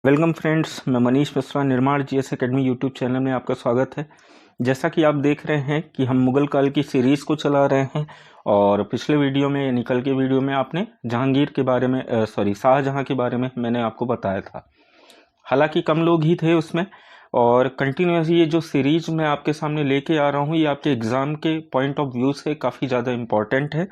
Welcome friends, मैं मनीष मिश्रा। निर्माण GS academy YouTube channel में आपका स्वागत है। जैसा कि आप देख रहे हैं कि हम मुगल काल की सीरीज़ को चला रहे हैं और पिछले वीडियो में यानी कल के वीडियो में आपने जहांगीर के बारे में शाहजहां के बारे में मैंने आपको बताया था। हालांकि कम लोग ही थे उसमें, और कंटिन्यूस ये जो सीरीज मैं आपके सामने लेके आ रहा हूँ ये आपके एग्ज़ाम के पॉइंट ऑफ व्यू से काफ़ी ज़्यादा इम्पॉर्टेंट है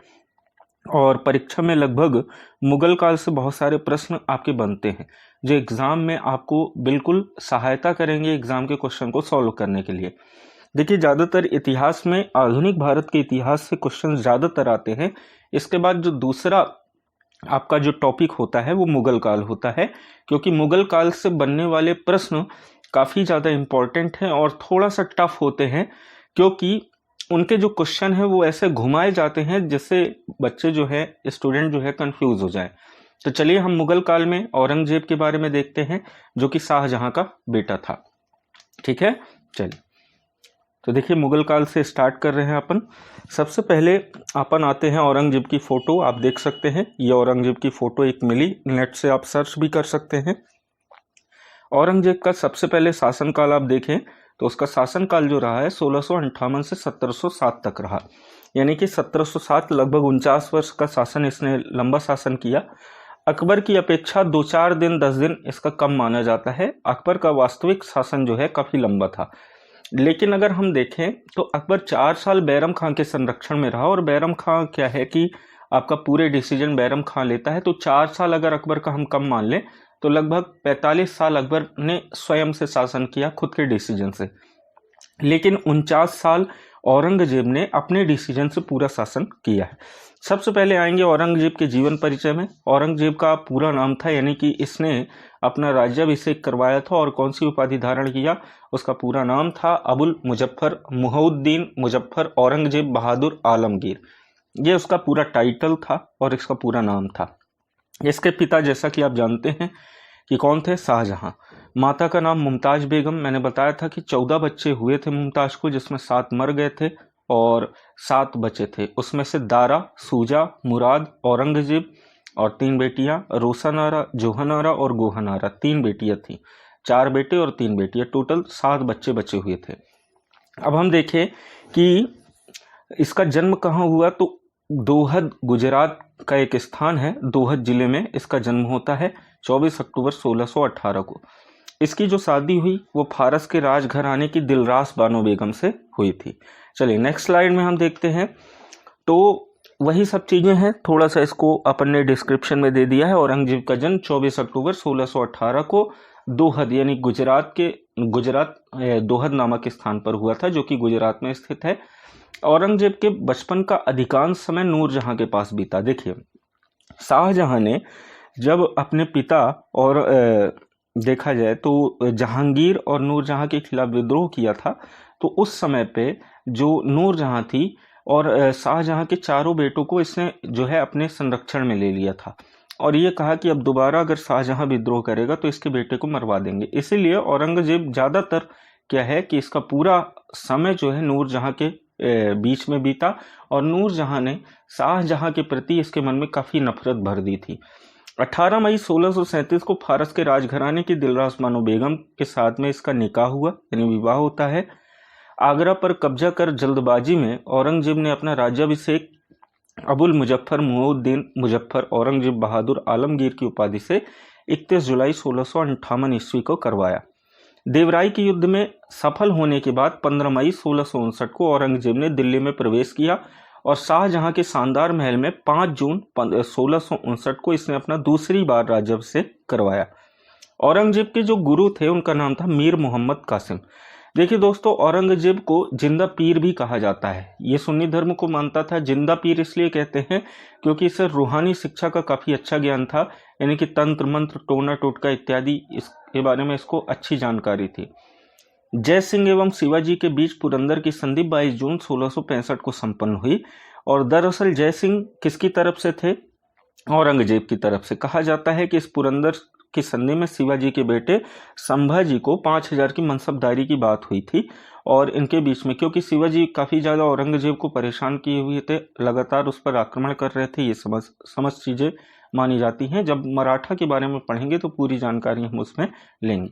और परीक्षा में लगभग मुगल काल से बहुत सारे प्रश्न आपके बनते हैं जो एग्ज़ाम में आपको बिल्कुल सहायता करेंगे एग्ज़ाम के क्वेश्चन को सॉल्व करने के लिए। देखिए, ज़्यादातर इतिहास में आधुनिक भारत के इतिहास से क्वेश्चन ज़्यादातर आते हैं। इसके बाद जो दूसरा आपका जो टॉपिक होता है वो मुगल काल होता है, क्योंकि मुगल काल से बनने वाले प्रश्न काफ़ी ज़्यादा इम्पोर्टेंट हैं और थोड़ा सा टफ होते हैं, क्योंकि उनके जो क्वेश्चन है वो ऐसे घुमाए जाते हैं जिससे बच्चे जो है, स्टूडेंट जो है, कंफ्यूज हो जाए। तो चलिए हम मुगल काल में औरंगजेब के बारे में देखते हैं, जो कि शाहजहां का बेटा था। ठीक है, चलिए। तो देखिए, मुगल काल से स्टार्ट कर रहे हैं अपन। सबसे पहले अपन आते हैं औरंगजेब की फ़ोटो। आप देख सकते हैं ये औरंगजेब की फ़ोटो एक मिली, नेट से आप सर्च भी कर सकते हैं। औरंगजेब का सबसे पहले शासनकाल आप देखें तो उसका शासनकाल जो रहा है 1658 से 1707 तक रहा, यानी कि 1707 लगभग 49 वर्ष का शासन इसने लंबा शासन किया। अकबर की अपेक्षा 2-4 दिन 10 दिन इसका कम माना जाता है। अकबर का वास्तविक शासन जो है काफ़ी लंबा था, लेकिन अगर हम देखें तो अकबर 4 साल बैरम खां के संरक्षण में रहा, और बैरम खां क्या है कि आपका पूरे डिसीजन बैरम खां लेता है। तो 4 साल अगर अकबर का हम कम मान लें तो लगभग 45 साल अकबर ने स्वयं से शासन किया खुद के डिसीजन से, लेकिन 49 साल औरंगजेब ने अपने डिसीजन से पूरा शासन किया है। सबसे पहले आएंगे औरंगजेब के जीवन परिचय में। औरंगजेब का पूरा नाम था, यानी कि इसने अपना राज्याभिषेक करवाया था और कौन सी उपाधि धारण किया, उसका पूरा नाम था अबुल मुजफ्फर मुहउद्दीन मुजफ्फर औरंगजेब बहादुर आलमगीर। ये उसका पूरा टाइटल था और इसका पूरा नाम था। इसके पिता जैसा कि आप जानते हैं कि कौन थे, शाहजहां। माता का नाम मुमताज बेगम। मैंने बताया था कि 14 बच्चे हुए थे मुमताज को, जिसमें 7 मर गए थे और 7 बचे थे। उसमें से दारा, सूजा, मुराद, औरंगजेब और 3 बेटियां, रोशनारा, जोहनारा और गोहनारा। 3 बेटियां थी, 4 बेटे और 3 बेटियां, टोटल 7 बच्चे बचे हुए थे। अब हम देखें कि इसका जन्म कहाँ हुआ, तो दोहद गुजरात का एक स्थान है, दोहद जिले में इसका जन्म होता है 24 अक्टूबर 1618 को। इसकी जो शादी हुई वो फारस के राजघराने की दिलरास बानो बेगम से हुई थी। चलिए नेक्स्ट स्लाइड में हम देखते हैं। तो वही सब चीज़ें हैं, थोड़ा सा इसको अपन ने डिस्क्रिप्शन में दे दिया है। औरंगजेब का जन्म 24 अक्टूबर 1618 को दोहद यानी गुजरात दोहद नामक स्थान पर हुआ था, जो कि गुजरात में स्थित है। औरंगजेब के बचपन का अधिकांश समय नूरजहां के पास बीता। देखिए, शाहजहां ने जब अपने पिता और देखा जाए तो जहांगीर और नूरजहां के खिलाफ विद्रोह किया था, तो उस समय पे जो नूरजहां थी और शाहजहां के चारों बेटों को इसने जो है अपने संरक्षण में ले लिया था, और ये कहा कि अब दोबारा अगर शाहजहां विद्रोह करेगा तो इसके बेटे को मरवा देंगे। इसीलिए औरंगजेब ज़्यादातर क्या है कि इसका पूरा समय जो है नूरजहां के बीच में बीता, और नूरजहां ने शाहजहां के प्रति इसके मन में काफ़ी नफरत भर दी थी। 18 मई 1637 को फारस के राजघराने की दिलरास बानो बेगम के साथ में इसका निकाह हुआ, यानी विवाह होता है। आगरा पर कब्जा कर जल्दबाजी में औरंगजेब ने अपना राज्याभिषेक अबुल मुजफ्फर मुहउद्दीन मुजफ्फर औरंगजेब बहादुर आलमगीर की उपाधि से 31 जुलाई 1658 ईस्वी को करवाया। देवराई के युद्ध में सफल होने के बाद 15 मई 1659 को औरंगजेब ने दिल्ली में प्रवेश किया और शाहजहां के शानदार महल में 5 जून 1659 को इसने अपना दूसरी बार राज्याभिषेक करवाया। औरंगजेब के जो गुरु थे उनका नाम था मीर मोहम्मद कासिम। देखिए दोस्तों, औरंगजेब को जिंदा पीर भी कहा जाता है। ये सुन्नी धर्म को मानता था। जिंदा पीर इसलिए कहते हैं क्योंकि इसे रूहानी शिक्षा का काफ़ी अच्छा ज्ञान था, यानी कि तंत्र मंत्र, टोना टोटका इत्यादि इसके बारे में इसको अच्छी जानकारी थी। जय सिंह एवं शिवाजी के बीच पुरंदर की संधि 22 जून 1665 को संपन्न हुई, और दरअसल जय सिंह किसकी तरफ से थे, औरंगजेब की तरफ से। कहा जाता है कि इस पुरंदर की संधि में शिवाजी के बेटे संभाजी को 5000 की मनसबदारी की बात हुई थी, और इनके बीच में, क्योंकि शिवाजी काफ़ी ज़्यादा औरंगजेब को परेशान किए हुए थे, लगातार उस पर आक्रमण कर रहे थे, ये समझ चीज़ें मानी जाती हैं। जब मराठा के बारे में पढ़ेंगे तो पूरी जानकारी हम उसमें लेंगे।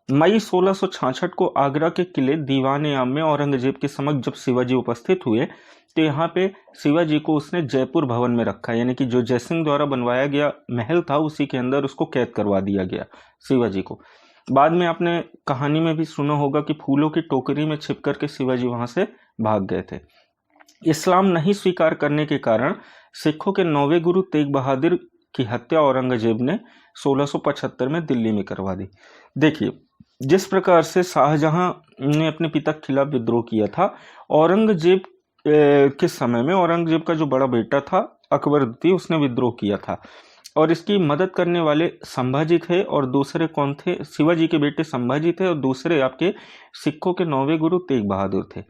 मई 1666 को आगरा के किले दीवान-ए-आम में औरंगजेब के समक्ष जब शिवाजी उपस्थित हुए तो यहाँ पे शिवाजी को उसने जयपुर भवन में रखा, यानी कि जो जयसिंह द्वारा बनवाया गया महल था उसी के अंदर उसको कैद करवा दिया गया शिवाजी को। बाद में आपने कहानी में भी सुना होगा कि फूलों की टोकरी में छिप करके शिवाजी वहां से भाग गए थे। इस्लाम नहीं स्वीकार करने के कारण सिखों के 9वें गुरु तेग बहादुर की हत्या औरंगजेब ने 1675 में दिल्ली में करवा दी। देखिए, जिस प्रकार से शाहजहां ने अपने पिता के खिलाफ विद्रोह किया था, औरंगजेब के समय में औरंगजेब का जो बड़ा बेटा था अकबर द्वितीय, उसने विद्रोह किया था और इसकी मदद करने वाले संभाजी थे और दूसरे कौन थे? शिवाजी के बेटे संभाजी थे और दूसरे आपके सिखों के 9वें गुरु तेग बहादुर थे।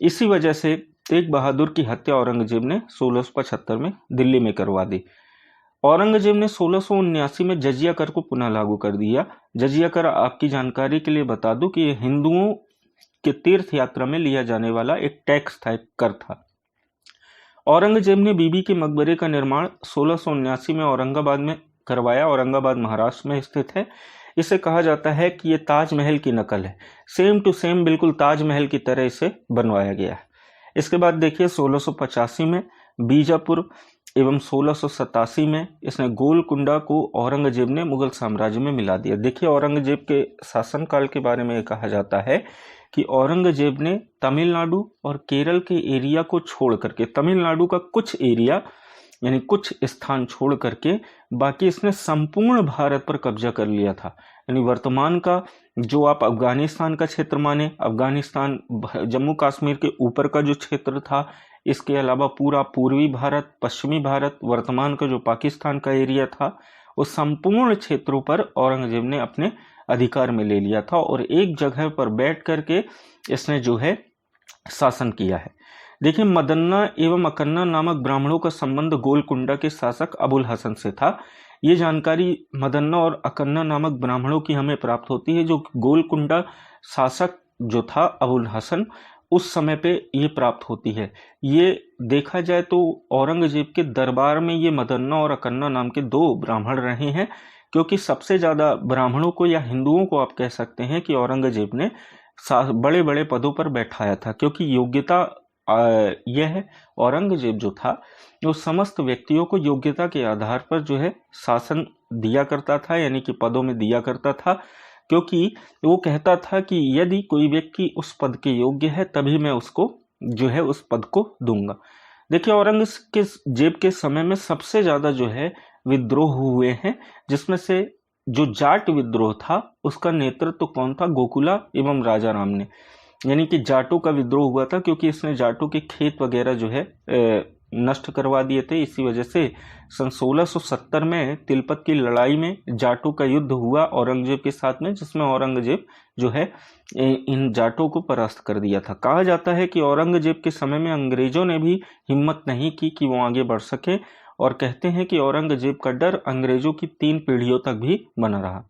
इसी वजह से तेग बहादुर की हत्या औरंगजेब ने 1675 में दिल्ली में करवा दी। औरंगजेब ने 1679 में जजिया कर को पुनः लागू कर दिया। जजिया कर, आपकी जानकारी के लिए बता दूं कि यह हिंदुओं के तीर्थ यात्रा में लिया जाने वाला एक टैक्स था, एक कर था। औरंगजेब ने बीबी के मकबरे का निर्माण 1679 में औरंगाबाद में करवाया। औरंगाबाद महाराष्ट्र में स्थित है। इसे कहा जाता है कि ये ताजमहल की नकल है, सेम टू सेम, बिल्कुल ताजमहल की तरह इसे बनवाया गया है। इसके बाद देखिए 1685 में बीजापुर एवं 1687 में इसने गोलकुंडा को औरंगजेब ने मुगल साम्राज्य में मिला दिया। देखिए, औरंगजेब के शासनकाल के बारे में कहा जाता है कि औरंगजेब ने तमिलनाडु और केरल के एरिया को छोड़ करके, तमिलनाडु का कुछ एरिया यानी कुछ स्थान छोड़ करके बाकी इसने संपूर्ण भारत पर कब्जा कर लिया था। यानी वर्तमान का जो आप अफगानिस्तान का क्षेत्र माने, अफगानिस्तान जम्मू कश्मीर के ऊपर का जो क्षेत्र था, इसके अलावा पूरा पूर्वी भारत, पश्चिमी भारत, वर्तमान का जो पाकिस्तान का एरिया था, उस संपूर्ण क्षेत्रों पर औरंगजेब ने अपने अधिकार में ले लिया था और एक जगह पर बैठ करके इसने जो है शासन किया है। देखिए, मदन्ना एवं अकन्ना नामक ब्राह्मणों का संबंध गोलकुंडा के शासक अबुल हसन से था। ये जानकारी मदन्ना और अकन्ना नामक ब्राह्मणों की हमें प्राप्त होती है। जो गोलकुंडा शासक जो था अबुल हसन, उस समय पे ये प्राप्त होती है। ये देखा जाए तो औरंगजेब के दरबार में ये मदन्ना और अकन्ना नाम के दो ब्राह्मण रहे हैं, क्योंकि सबसे ज्यादा ब्राह्मणों को या हिंदुओं को आप कह सकते हैं कि औरंगजेब ने बड़े बड़े पदों पर बैठाया था, क्योंकि योग्यता यह है, औरंगजेब जो था वो समस्त व्यक्तियों को योग्यता के आधार पर जो है शासन दिया करता था, यानी कि पदों में दिया करता था, क्योंकि वो कहता था कि यदि कोई व्यक्ति उस पद के योग्य है तभी मैं उसको जो है उस पद को दूंगा। देखिए, औरंगजेब के समय में सबसे ज्यादा जो है विद्रोह हुए हैं, जिसमें से जो जाट विद्रोह था उसका नेतृत्व तो कौन था? गोकुला एवं राजा राम ने। यानी कि जाटों का विद्रोह हुआ था, क्योंकि इसने जाटों के खेत वगैरह जो है नष्ट करवा दिए थे। इसी वजह से सन 1670 में तिलपत की लड़ाई में जाटों का युद्ध हुआ औरंगजेब के साथ में, जिसमें औरंगजेब जो है इन जाटों को परास्त कर दिया था। कहा जाता है कि औरंगजेब के समय में अंग्रेजों ने भी हिम्मत नहीं की कि वो आगे बढ़ सके, और कहते हैं कि औरंगजेब का डर अंग्रेजों की 3 पीढ़ियों तक भी बना रहा।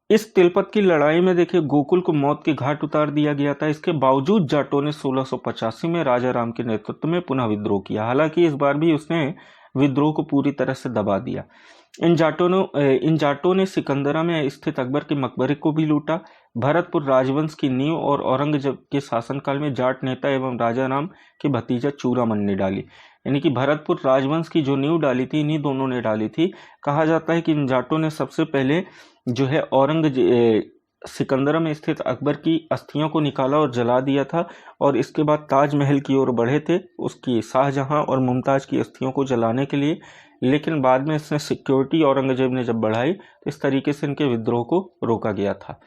इस तिलपत की लड़ाई में देखिए गोकुल को मौत के घाट उतार दिया गया था। इसके बावजूद जाटों ने 1685 में राजा राम के नेतृत्व में पुनः विद्रोह किया। हालांकि इस बार भी उसने विद्रोह को पूरी तरह से दबा दिया। इन जाटों ने सिकंदरा में स्थित अकबर के मकबरे को भी लूटा। भरतपुर राजवंश की नींव और औरंगजेब के शासनकाल में जाट नेता एवं राजा राम के भतीजा चूड़ामन ने डाली। यानी कि भरतपुर राजवंश की जो नींव डाली थी इन्हीं दोनों ने डाली थी। कहा जाता है कि इन जाटों ने सबसे पहले जो है सिकंदरा में स्थित अकबर की अस्थियों को निकाला और जला दिया था, और इसके बाद ताजमहल की ओर बढ़े थे उसकी शाहजहां और मुमताज की अस्थियों को जलाने के लिए। लेकिन बाद में इसने सिक्योरिटी औरंगजेब ने जब बढ़ाई तो इस तरीके से इनके विद्रोह को रोका गया था।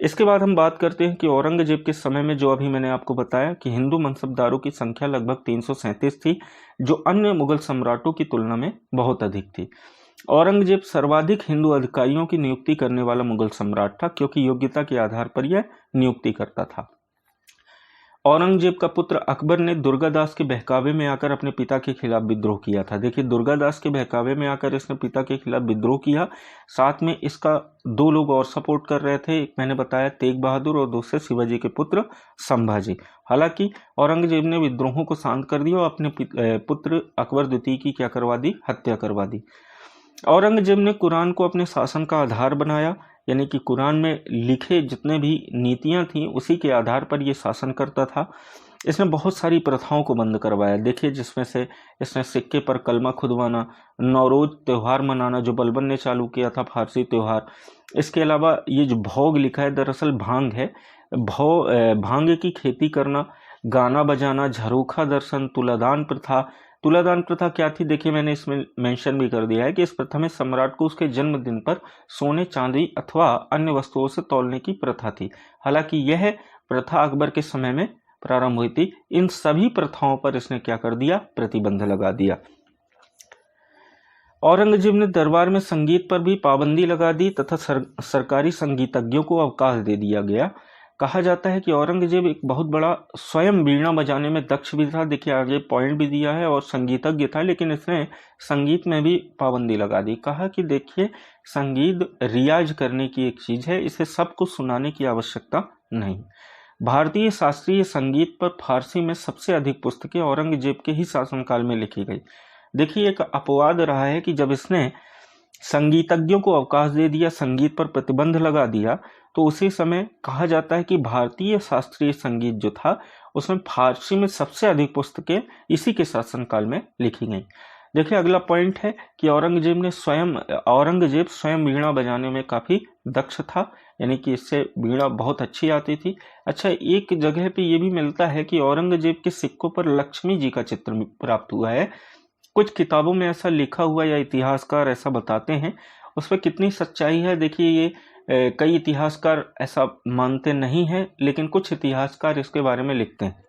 इसके बाद हम बात करते हैं कि औरंगजेब के समय में जो अभी मैंने आपको बताया कि हिंदू मनसबदारों की संख्या लगभग 337 थी, जो अन्य मुगल सम्राटों की तुलना में बहुत अधिक थी। औरंगजेब सर्वाधिक हिंदू अधिकारियों की नियुक्ति करने वाला मुगल सम्राट था, क्योंकि योग्यता के आधार पर यह नियुक्ति करता था। औरंगजेब का पुत्र अकबर ने दुर्गादास के बहकावे में आकर अपने पिता के खिलाफ विद्रोह किया था। देखिए, दुर्गादास के बहकावे में आकर इसने पिता के खिलाफ विद्रोह किया। साथ में इसका दो लोग और सपोर्ट कर रहे थे, एक मैंने बताया तेग बहादुर और दूसरे शिवाजी के पुत्र संभाजी। हालांकि औरंगजेब ने विद्रोहों को शांत कर दिया और अपने पुत्र अकबर द्वितीय की क्या करवा दी, हत्या करवा दी। औरंगजेब ने कुरान को अपने शासन का आधार बनाया, यानी कि कुरान में लिखे जितने भी नीतियां थीं उसी के आधार पर यह शासन करता था। इसने बहुत सारी प्रथाओं को बंद करवाया। देखिए, जिसमें से इसने सिक्के पर कलमा खुदवाना, नौरोज त्यौहार मनाना जो बलबन ने चालू किया था, फारसी त्यौहार। इसके अलावा ये जो भोग लिखा है दरअसल भांग है, भांग की खेती करना, गाना बजाना, झरोखा दर्शन, तुलादान प्रथा। तुलादान प्रथा क्या थी, देखिए मैंने इसमें मेंशन भी कर दिया है कि इस प्रथा में सम्राट को उसके जन्मदिन पर सोने, चांदी अथवा अन्य वस्तुओं से तौलने की प्रथा थी। हालांकि यह प्रथा अकबर के समय में प्रारंभ हुई थी। इन सभी प्रथाओं पर इसने क्या कर दिया, प्रतिबंध लगा दिया। औरंगजेब ने दरबार में संगीत पर भी पाबंदी लगा दी तथा सरकारी संगीतज्ञों को अवकाश दे दिया गया। कहा जाता है कि औरंगजेब एक बहुत बड़ा स्वयं वीणा बजाने में दक्ष भी था। देखिए, आगे पॉइंट भी दिया है, और संगीतज्ञ था, लेकिन इसने संगीत में भी पाबंदी लगा दी। कहा कि देखिए, संगीत रियाज करने की एक चीज है, इसे सबको सुनाने की आवश्यकता नहीं। भारतीय शास्त्रीय संगीत पर फारसी में सबसे अधिक पुस्तकें औरंगजेब के ही शासनकाल में लिखी गई। देखिए, एक अपवाद रहा है कि जब इसने संगीतज्ञों को अवकाश दे दिया, संगीत पर प्रतिबंध लगा दिया, तो उसी समय कहा जाता है कि भारतीय शास्त्रीय संगीत जो था उसमें फारसी में सबसे अधिक पुस्तकें इसी के शासनकाल में लिखी गई। देखिए, अगला पॉइंट है कि औरंगजेब स्वयं वीणा बजाने में काफी दक्ष था, यानी कि इससे वीणा बहुत अच्छी आती थी। अच्छा, एक जगह पे ये भी मिलता है कि औरंगजेब के सिक्कों पर लक्ष्मी जी का चित्र प्राप्त हुआ है। कुछ किताबों में ऐसा लिखा हुआ या इतिहासकार ऐसा बताते हैं, उस पर कितनी सच्चाई है देखिए, ये कई इतिहासकार ऐसा मानते नहीं हैं, लेकिन कुछ इतिहासकार इसके बारे में लिखते हैं।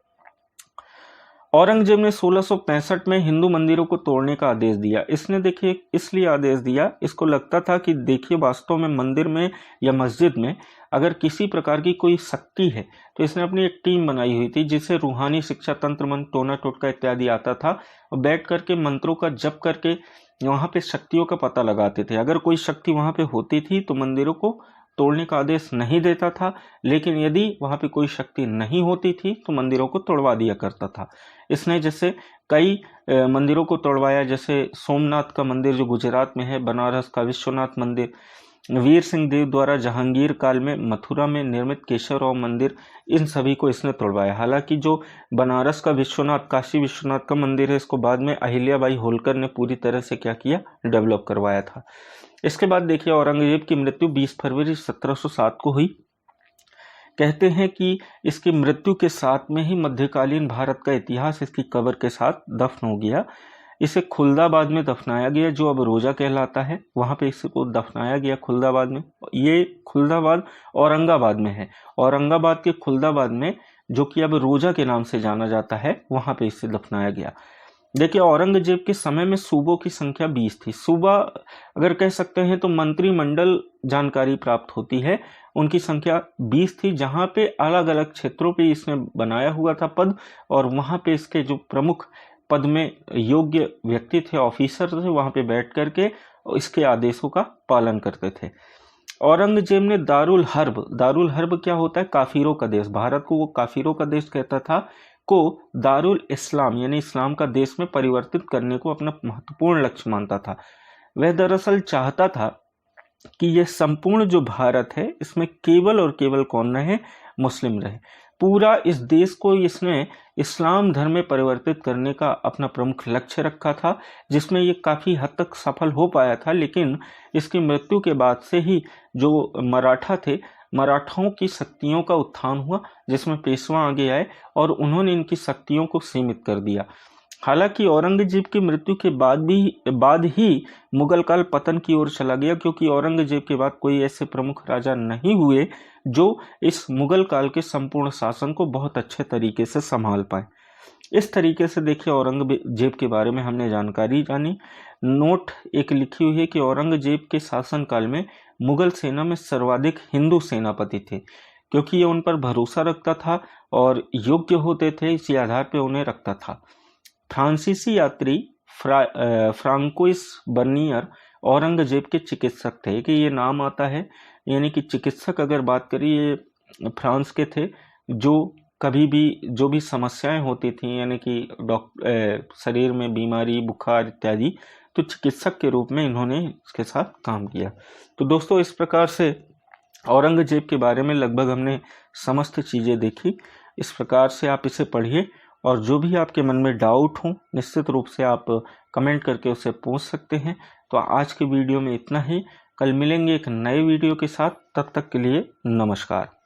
औरंगजेब ने 1665 में हिंदू मंदिरों को तोड़ने का आदेश दिया। इसने देखिए इसलिए आदेश दिया, इसको लगता था कि देखिए वास्तव में मंदिर में या मस्जिद में अगर किसी प्रकार की कोई शक्ति है, तो इसने अपनी एक टीम बनाई हुई थी जिसे रूहानी शिक्षा, तंत्र मंत्र, टोना टोटका इत्यादि आता था, और बैठ करके मंत्रों का जप करके वहां पे शक्तियों का पता लगाते थे। अगर कोई शक्ति वहां पे होती थी तो मंदिरों को तोड़ने का आदेश नहीं देता था, लेकिन यदि वहां पे कोई शक्ति नहीं होती थी तो मंदिरों को तोड़वा दिया करता था। इसने जैसे कई मंदिरों को तोड़वाया, जैसे सोमनाथ का मंदिर जो गुजरात में है, बनारस का विश्वनाथ मंदिर, वीर सिंह देव द्वारा जहांगीर काल में मथुरा में निर्मित केशवराव मंदिर, इन सभी को इसने तोड़वाया। हालांकि जो बनारस का विश्वनाथ, काशी विश्वनाथ का मंदिर है, इसको बाद में अहिल्याबाई होलकर ने पूरी तरह से क्या किया, डेवलप करवाया था। इसके बाद देखिए, औरंगजेब की मृत्यु 20 फरवरी 1707 को हुई। कहते हैं कि इसकी मृत्यु के साथ में ही मध्यकालीन भारत का इतिहास इसकी कब्र के साथ दफन हो गया। इसे खुलदाबाद में दफनाया गया, जो अब रोजा कहलाता है, वहां पे इसको दफनाया गया खुलदाबाद में। ये खुलदाबाद औरंगाबाद में है, औरंगाबाद के खुलदाबाद में, जो कि अब रोजा के नाम से जाना जाता है, वहां पे इसे दफनाया गया। देखिए, औरंगजेब के समय में सूबों की संख्या 20 थी। सूबा अगर कह सकते हैं तो मंत्रिमंडल जानकारी प्राप्त होती है, उनकी संख्या 20 थी, जहां पे अलग अलग क्षेत्रों पे इसने बनाया हुआ था पद, और वहां पे इसके जो प्रमुख पद में योग्य व्यक्ति थे, ऑफिसर थे, वहां पे बैठ करके इसके आदेशों का पालन करते थे। औरंगजेब ने दारुल हर्ब क्या होता है, काफिरों का देश, भारत को वो काफिरों का देश कहता था, को दारुल इस्लाम यानी इस्लाम का देश में परिवर्तित करने को अपना महत्वपूर्ण लक्ष्य मानता था। वह दरअसल चाहता था कि यह संपूर्ण जो भारत है इसमें केवल और केवल कौन रहे, मुस्लिम रहे। पूरा इस देश को इसने इस्लाम धर्म में परिवर्तित करने का अपना प्रमुख लक्ष्य रखा था, जिसमें ये काफी हद तक सफल हो पाया था। लेकिन इसकी मृत्यु के बाद से ही जो मराठा थे, मराठाओं की शक्तियों का उत्थान हुआ, जिसमें पेशवा आगे आए और उन्होंने इनकी शक्तियों को सीमित कर दिया। हालांकि औरंगजेब की मृत्यु के बाद ही मुगल काल पतन की ओर चला गया, क्योंकि औरंगजेब के बाद कोई ऐसे प्रमुख राजा नहीं हुए जो इस मुगल काल के संपूर्ण शासन को बहुत अच्छे तरीके से संभाल पाए। इस तरीके से देखिए, औरंगजेब के बारे में हमने जानकारी जानी। नोट एक लिखी हुई है कि औरंगजेब के शासनकाल में मुगल सेना में सर्वाधिक हिंदू सेनापति थे। क्योंकि ये उन पर भरोसा रखता था और योग्य होते थे, इसी आधार पर उन्हें रखता था। फ्रांसीसी यात्री फ्रांकोइस बर्नियर औरंगजेब के चिकित्सक थे, कि ये नाम आता है, यानी कि चिकित्सक अगर बात करें, ये फ्रांस के थे, जो कभी भी जो भी समस्याएं होती थी, यानी कि शरीर में बीमारी, बुखार इत्यादि, तो चिकित्सक के रूप में इन्होंने इसके साथ काम किया। तो दोस्तों, इस प्रकार से औरंगजेब के बारे में लगभग हमने समस्त चीज़ें देखी। इस प्रकार से आप इसे पढ़िए और जो भी आपके मन में डाउट हो निश्चित रूप से आप कमेंट करके उसे पूछ सकते हैं। तो आज के वीडियो में इतना ही। कल मिलेंगे एक नए वीडियो के साथ, तब तक के लिए नमस्कार।